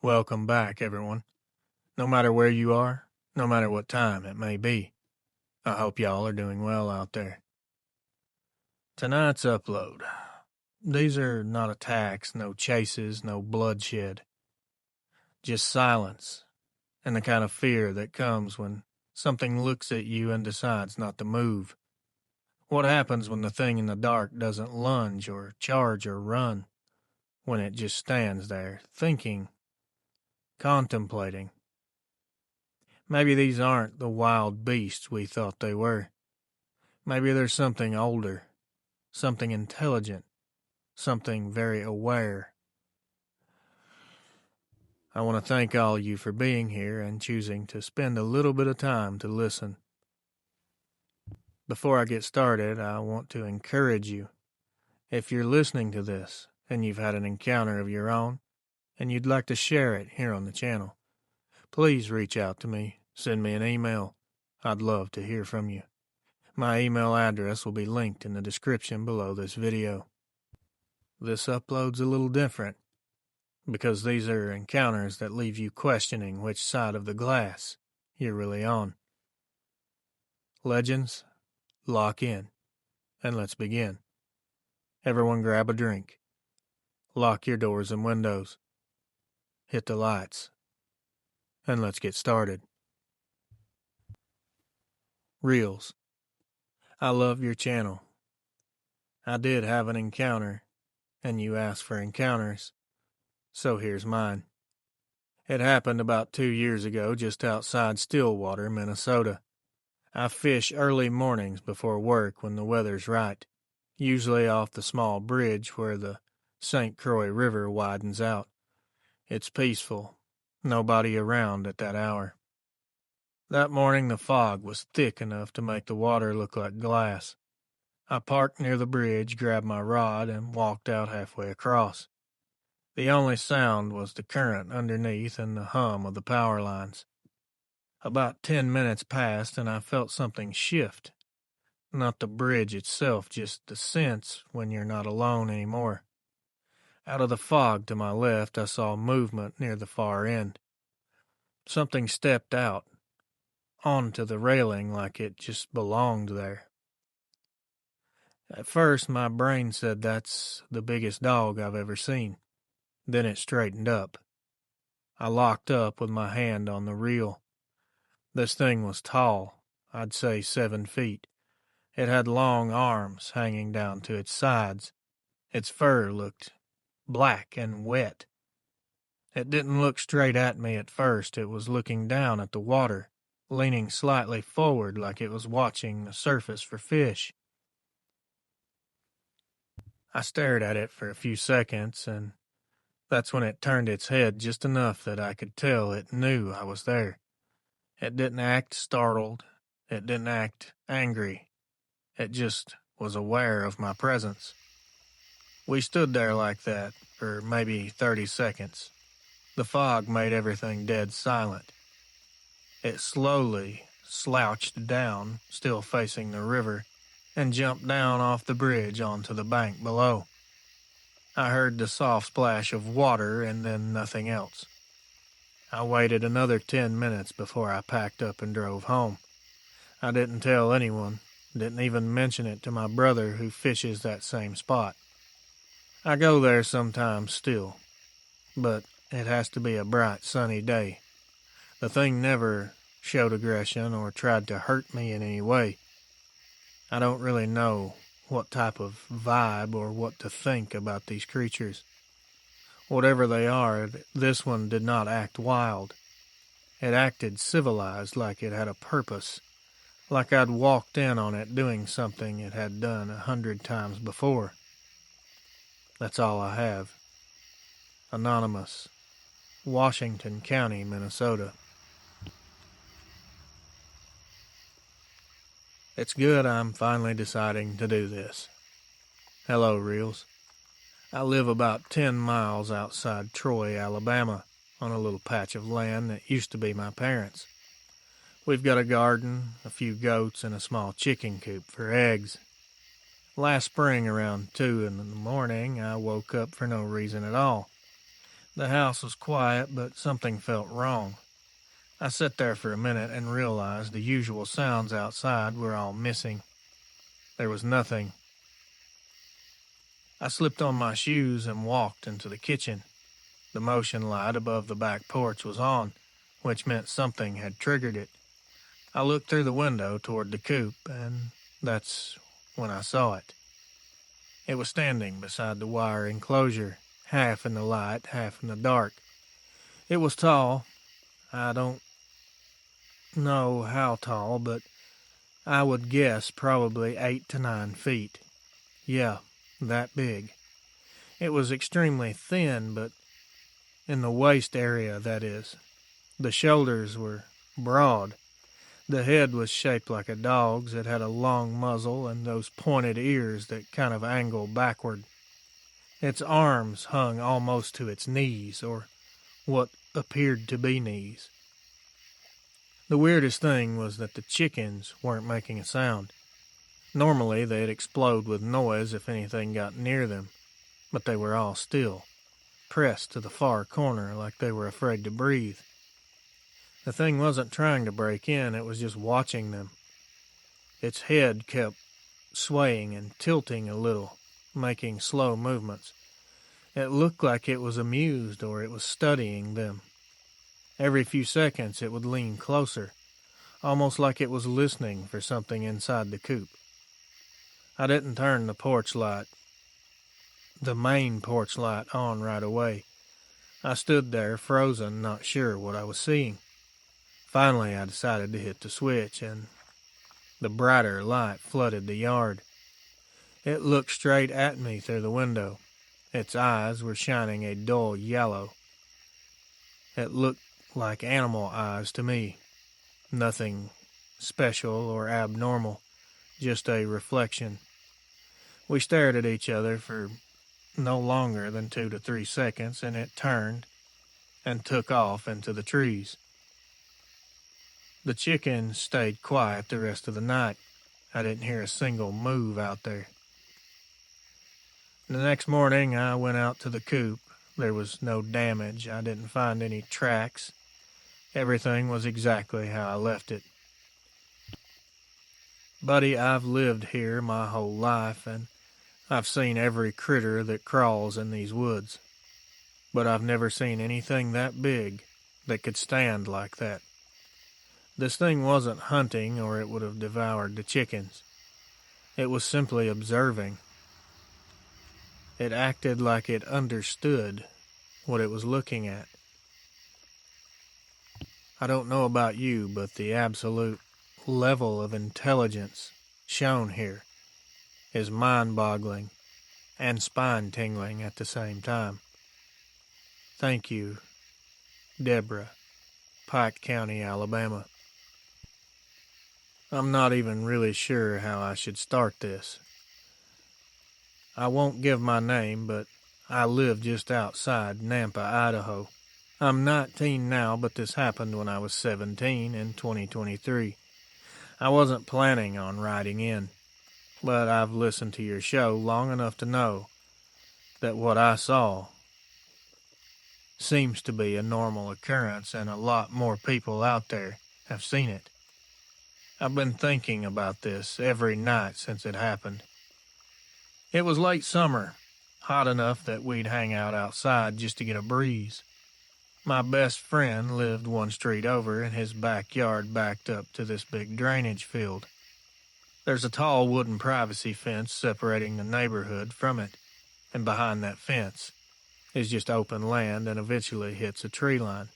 Welcome back, everyone. No matter where you are, no matter what time it may be, I hope y'all are doing well out there. Tonight's upload. These are not attacks, no chases, no bloodshed. Just silence, and the kind of fear that comes when something looks at you and decides not to move. What happens when the thing in the dark doesn't lunge or charge or run? When it just stands there, thinking, contemplating. Maybe these aren't the wild beasts we thought they were. Maybe there's something older, something intelligent, something very aware. I want to thank all you for being here and choosing to spend a little bit of time to listen. Before I get started, I want to encourage you. If you're listening to this and you've had an encounter of your own and you'd like to share it here on the channel, please reach out to me, send me an email. I'd love to hear from you. My email address will be linked in the description below this video. This upload's a little different, because these are encounters that leave you questioning which side of the glass you're really on. Legends, lock in, and let's begin. Everyone grab a drink. Lock your doors and windows. Hit the lights. And let's get started. Reels. I love your channel. I did have an encounter, and you asked for encounters, so here's mine. It happened about 2 years ago just outside Stillwater, Minnesota. I fish early mornings before work when the weather's right, usually off the small bridge where the St. Croix River widens out. It's peaceful, nobody around at that hour. That morning the fog was thick enough to make the water look like glass. I parked near the bridge, grabbed my rod, and walked out halfway across. The only sound was the current underneath and the hum of the power lines. About 10 minutes passed and I felt something shift. Not the bridge itself, just the sense when you're not alone anymore. Out of the fog to my left, I saw movement near the far end. Something stepped out, onto the railing like it just belonged there. At first, my brain said that's the biggest dog I've ever seen. Then it straightened up. I locked up with my hand on the reel. This thing was tall, I'd say 7 feet. It had long arms hanging down to its sides. Its fur looked black and wet. It didn't look straight at me at first. It was looking down at the water, leaning slightly forward like it was watching the surface for fish. I stared at it for a few seconds, and that's when it turned its head just enough that I could tell it knew I was there. It didn't act startled. It didn't act angry. It just was aware of my presence. We stood there like that for maybe 30 seconds. The fog made everything dead silent. It slowly slouched down, still facing the river, and jumped down off the bridge onto the bank below. I heard the soft splash of water and then nothing else. I waited another 10 minutes before I packed up and drove home. I didn't tell anyone, didn't even mention it to my brother who fishes that same spot. I go there sometimes still, but it has to be a bright, sunny day. The thing never showed aggression or tried to hurt me in any way. I don't really know what type of vibe or what to think about these creatures. Whatever they are, this one did not act wild. It acted civilized, like it had a purpose, like I'd walked in on it doing something it had done 100 times before. That's all I have. Anonymous, Washington County, Minnesota. It's good I'm finally deciding to do this. Hello, Reels. I live about 10 miles outside Troy, Alabama, on a little patch of land that used to be my parents'. We've got a garden, a few goats, and a small chicken coop for eggs. Last spring around 2 in the morning, I woke up for no reason at all. The house was quiet, but something felt wrong. I sat there for a minute and realized the usual sounds outside were all missing. There was nothing. I slipped on my shoes and walked into the kitchen. The motion light above the back porch was on, which meant something had triggered it. I looked through the window toward the coop, and that's when I saw it. It was standing beside the wire enclosure, half in the light, half in the dark. It was tall. I don't know how tall, but I would guess probably 8 to 9 feet. Yeah, that big. It was extremely thin, but in the waist area, that is. The shoulders were broad. The head was shaped like a dog's. It had a long muzzle and those pointed ears that kind of angle backward. Its arms hung almost to its knees, or what appeared to be knees. The weirdest thing was that the chickens weren't making a sound. Normally, they'd explode with noise if anything got near them, but they were all still, pressed to the far corner like they were afraid to breathe. The thing wasn't trying to break in, it was just watching them. Its head kept swaying and tilting a little, making slow movements. It looked like it was amused or it was studying them. Every few seconds it would lean closer, almost like it was listening for something inside the coop. I didn't turn the main porch light on right away. I stood there, frozen, not sure what I was seeing. Finally, I decided to hit the switch, and the brighter light flooded the yard. It looked straight at me through the window. Its eyes were shining a dull yellow. It looked like animal eyes to me. Nothing special or abnormal, just a reflection. We stared at each other for no longer than 2 to 3 seconds, and it turned and took off into the trees. The chickens stayed quiet the rest of the night. I didn't hear a single move out there. The next morning, I went out to the coop. There was no damage. I didn't find any tracks. Everything was exactly how I left it. Buddy, I've lived here my whole life, and I've seen every critter that crawls in these woods. But I've never seen anything that big that could stand like that. This thing wasn't hunting, or it would have devoured the chickens. It was simply observing. It acted like it understood what it was looking at. I don't know about you, but the absolute level of intelligence shown here is mind-boggling and spine-tingling at the same time. Thank you, Deborah, Pike County, Alabama. I'm not even really sure how I should start this. I won't give my name, but I live just outside Nampa, Idaho. I'm 19 now, but this happened when I was 17 in 2023. I wasn't planning on writing in, but I've listened to your show long enough to know that what I saw seems to be a normal occurrence, and a lot more people out there have seen it. I've been thinking about this every night since it happened. It was late summer, hot enough that we'd hang out outside just to get a breeze. My best friend lived one street over, and his backyard backed up to this big drainage field. There's a tall wooden privacy fence separating the neighborhood from it, and behind that fence is just open land and eventually hits a tree line.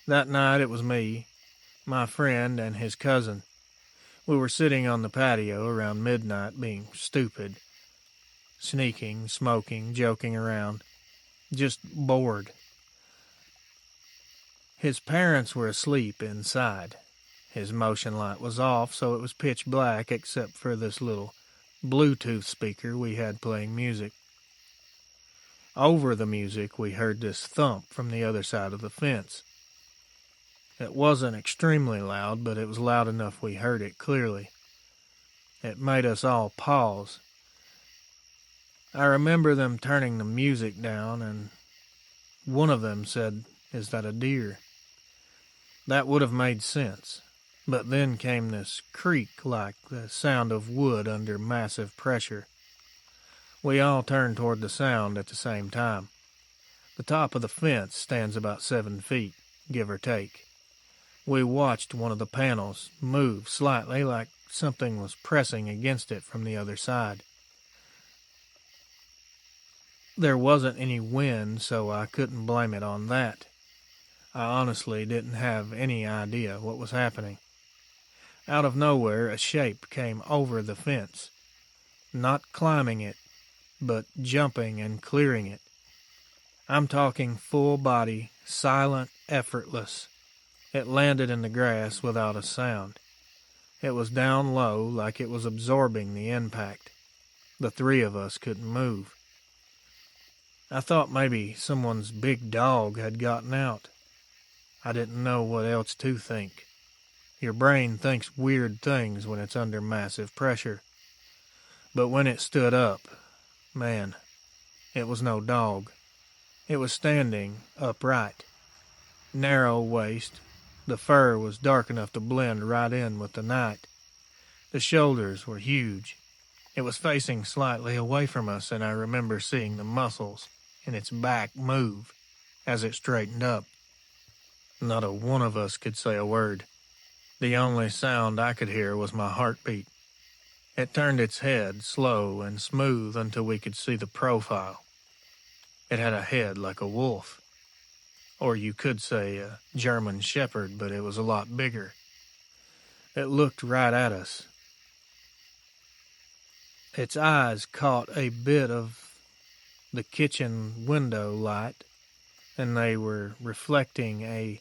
That night it was me, my friend, and his cousin. We were sitting on the patio around midnight being stupid, sneaking, smoking, joking around, just bored. His parents were asleep inside. His motion light was off, so it was pitch black except for this little Bluetooth speaker we had playing music. Over the music, we heard this thump from the other side of the fence. It wasn't extremely loud, but it was loud enough we heard it clearly. It made us all pause. I remember them turning the music down, and one of them said, "Is that a deer?" That would have made sense, but then came this creak like the sound of wood under massive pressure. We all turned toward the sound at the same time. The top of the fence stands about 7 feet, give or take. We watched one of the panels move slightly like something was pressing against it from the other side. There wasn't any wind, so I couldn't blame it on that. I honestly didn't have any idea what was happening. Out of nowhere, a shape came over the fence, not climbing it, but jumping and clearing it. I'm talking full body, silent, effortless. It landed in the grass without a sound. It was down low, like it was absorbing the impact. The three of us couldn't move. I thought maybe someone's big dog had gotten out. I didn't know what else to think. Your brain thinks weird things when it's under massive pressure. But when it stood up, man, it was no dog. It was standing upright. Narrow waist. The fur was dark enough to blend right in with the night. The shoulders were huge. It was facing slightly away from us, and I remember seeing the muscles in its back move as it straightened up. Not a one of us could say a word. The only sound I could hear was my heartbeat. It turned its head slow and smooth until we could see the profile. It had a head like a wolf. Or you could say a German shepherd, but it was a lot bigger. It looked right at us. Its eyes caught a bit of the kitchen window light, and they were reflecting a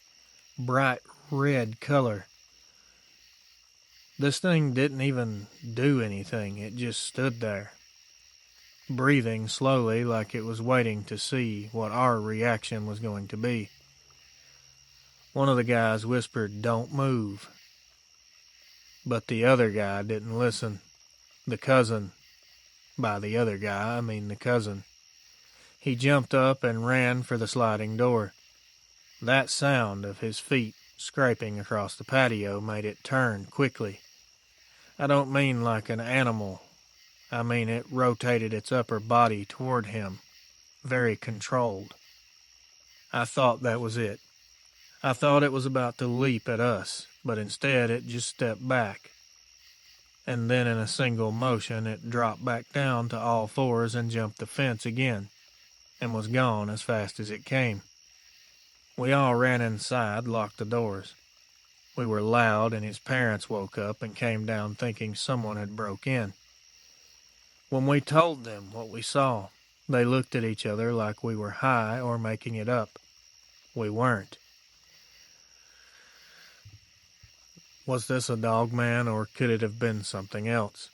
bright red color. This thing didn't even do anything. It just stood there, breathing slowly like it was waiting to see what our reaction was going to be. One of the guys whispered, "Don't move." But the other guy didn't listen. The cousin. By the other guy, I mean the cousin. He jumped up and ran for the sliding door. That sound of his feet scraping across the patio made it turn quickly. I don't mean like an animal. I mean it rotated its upper body toward him, very controlled. I thought that was it. I thought it was about to leap at us, but instead it just stepped back. And then in a single motion it dropped back down to all fours and jumped the fence again, and was gone as fast as it came. We all ran inside, locked the doors. We were loud, and his parents woke up and came down thinking someone had broke in. When we told them what we saw, they looked at each other like we were high or making it up. We weren't. Was this a Dogman, or could it have been something else?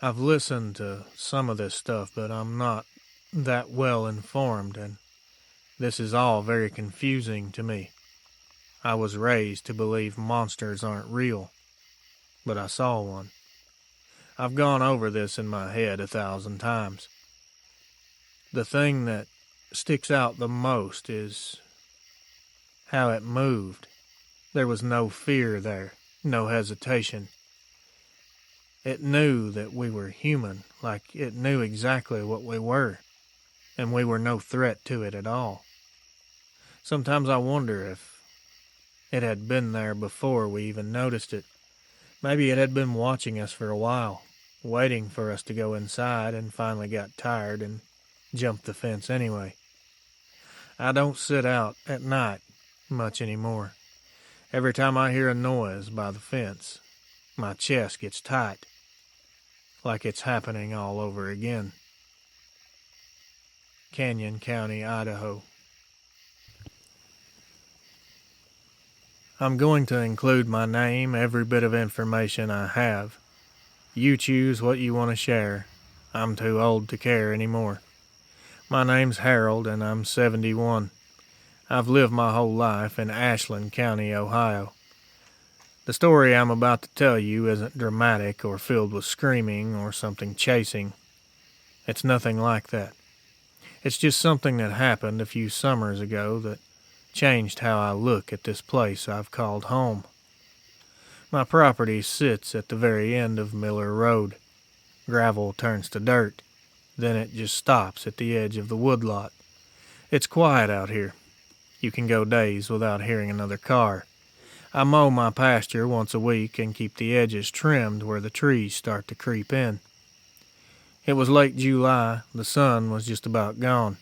I've listened to some of this stuff, but I'm not that well informed, and this is all very confusing to me. I was raised to believe monsters aren't real, but I saw one. I've gone over this in my head 1,000 times. The thing that sticks out the most is how it moved. There was no fear there, no hesitation. It knew that we were human, like it knew exactly what we were, and we were no threat to it at all. Sometimes I wonder if it had been there before we even noticed it. Maybe it had been watching us for a while, waiting for us to go inside, and finally got tired and jumped the fence anyway. I don't sit out at night much anymore. Every time I hear a noise by the fence, my chest gets tight, like it's happening all over again. Canyon County, Idaho. I'm going to include my name, every bit of information I have. You choose what you want to share. I'm too old to care anymore. My name's Harold, and I'm 71. I've lived my whole life in Ashland County, Ohio. The story I'm about to tell you isn't dramatic or filled with screaming or something chasing. It's nothing like that. It's just something that happened a few summers ago that changed how I look at this place I've called home. My property sits at the very end of Miller Road. Gravel turns to dirt, then it just stops at the edge of the woodlot. It's quiet out here. You can go days without hearing another car. I mow my pasture once a week and keep the edges trimmed where the trees start to creep in. It was late July. The sun was just about gone.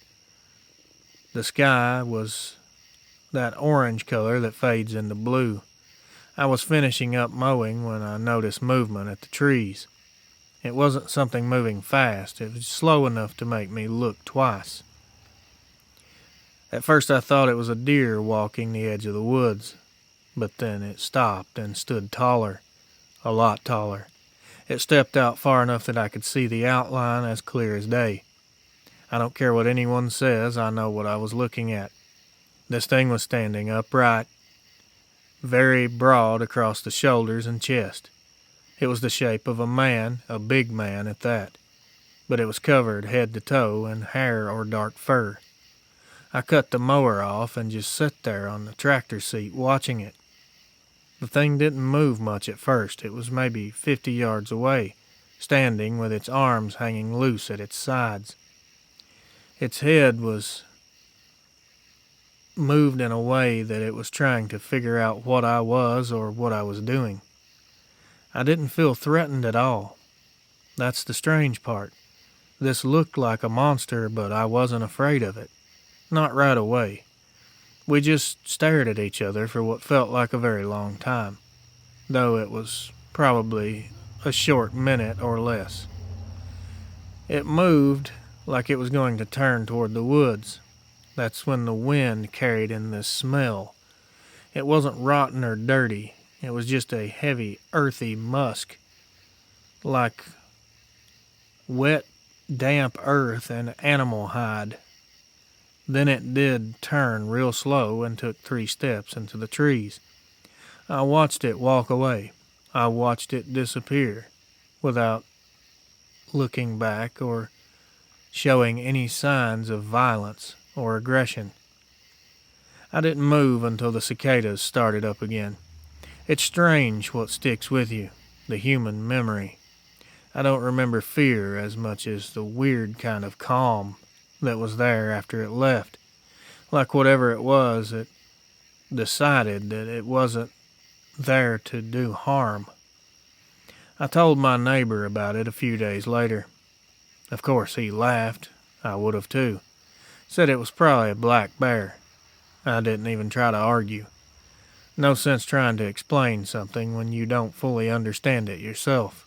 The sky was that orange color that fades into blue. I was finishing up mowing when I noticed movement at the trees. It wasn't something moving fast. It was slow enough to make me look twice. At first I thought it was a deer walking the edge of the woods, but then it stopped and stood taller, a lot taller. It stepped out far enough that I could see the outline as clear as day. I don't care what anyone says, I know what I was looking at. This thing was standing upright, very broad across the shoulders and chest. It was the shape of a man, a big man at that, but it was covered head to toe in hair or dark fur. I cut the mower off and just sat there on the tractor seat watching it. The thing didn't move much at first. It was maybe 50 yards away, standing with its arms hanging loose at its sides. Its head was moved in a way that it was trying to figure out what I was or what I was doing. I didn't feel threatened at all. That's the strange part. This looked like a monster, but I wasn't afraid of it. Not right away. We just stared at each other for what felt like a very long time, though it was probably a short minute or less. It moved like it was going to turn toward the woods. That's when the wind carried in this smell. It wasn't rotten or dirty. It was just a heavy, earthy musk, like wet, damp earth and animal hide. Then it did turn real slow and took 3 steps into the trees. I watched it walk away. I watched it disappear without looking back or showing any signs of violence or aggression. I didn't move until the cicadas started up again. It's strange what sticks with you, the human memory. I don't remember fear as much as the weird kind of calm that was there after it left. Like whatever it was, it decided that it wasn't there to do harm. I told my neighbor about it a few days later. Of course, he laughed. I would have too. Said it was probably a black bear. I didn't even try to argue. No sense trying to explain something when you don't fully understand it yourself.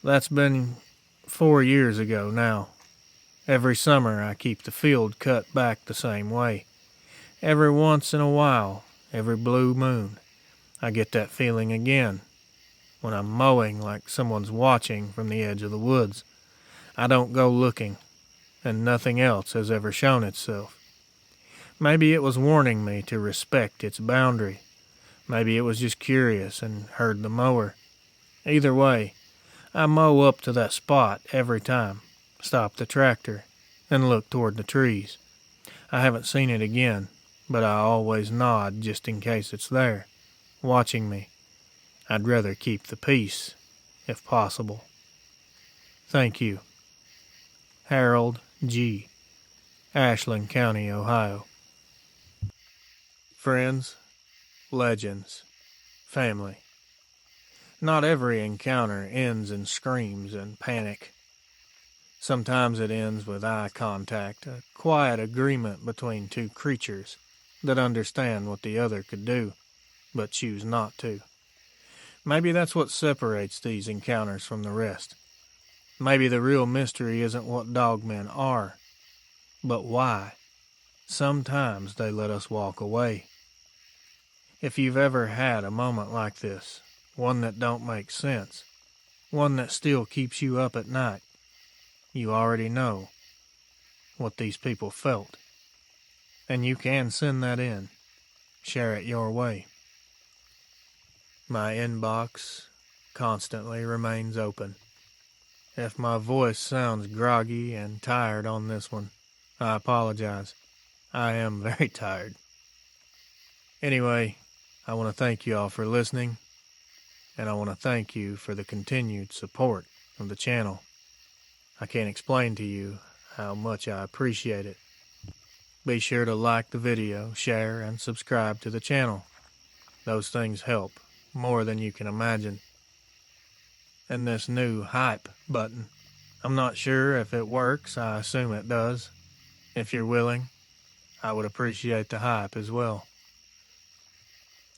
That's been 4 years ago now. Every summer I keep the field cut back the same way. Every once in a while, every blue moon, I get that feeling again. When I'm mowing like someone's watching from the edge of the woods. I don't go looking, and nothing else has ever shown itself. Maybe it was warning me to respect its boundary. Maybe it was just curious and heard the mower. Either way, I mow up to that spot every time, stop the tractor, and look toward the trees. I haven't seen it again, but I always nod just in case it's there, watching me. I'd rather keep the peace, if possible. Thank you. Harold G., Ashland County, Ohio. Friends, legends, family. Not every encounter ends in screams and panic. Sometimes it ends with eye contact, a quiet agreement between 2 creatures that understand what the other could do, but choose not to. Maybe that's what separates these encounters from the rest. Maybe the real mystery isn't what dogmen are, but why. Sometimes they let us walk away. If you've ever had a moment like this, one that don't make sense, one that still keeps you up at night, you already know what these people felt. And you can send that in. Share it your way. My inbox constantly remains open. If my voice sounds groggy and tired on this one, I apologize. I am very tired. Anyway, I want to thank you all for listening, and I want to thank you for the continued support of the channel. I can't explain to you how much I appreciate it. Be sure to like the video, share, and subscribe to the channel. Those things help more than you can imagine. And this new hype button, I'm not sure if it works. I assume it does. If you're willing, I would appreciate the hype as well.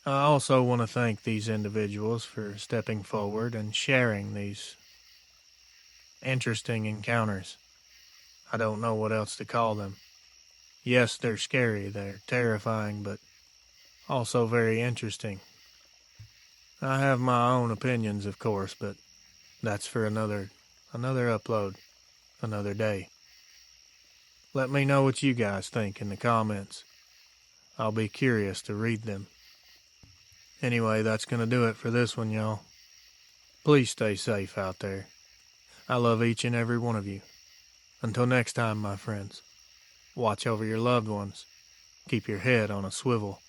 I also want to thank these individuals for stepping forward and sharing these interesting encounters. I don't know what else to call them. Yes, they're scary, they're terrifying, but also very interesting. I have my own opinions, of course, but that's for another upload, another day. Let me know what you guys think in the comments. I'll be curious to read them. Anyway, that's going to do it for this one, y'all. Please stay safe out there. I love each and every one of you. Until next time, my friends, watch over your loved ones. Keep your head on a swivel.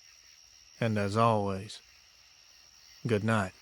And as always, good night.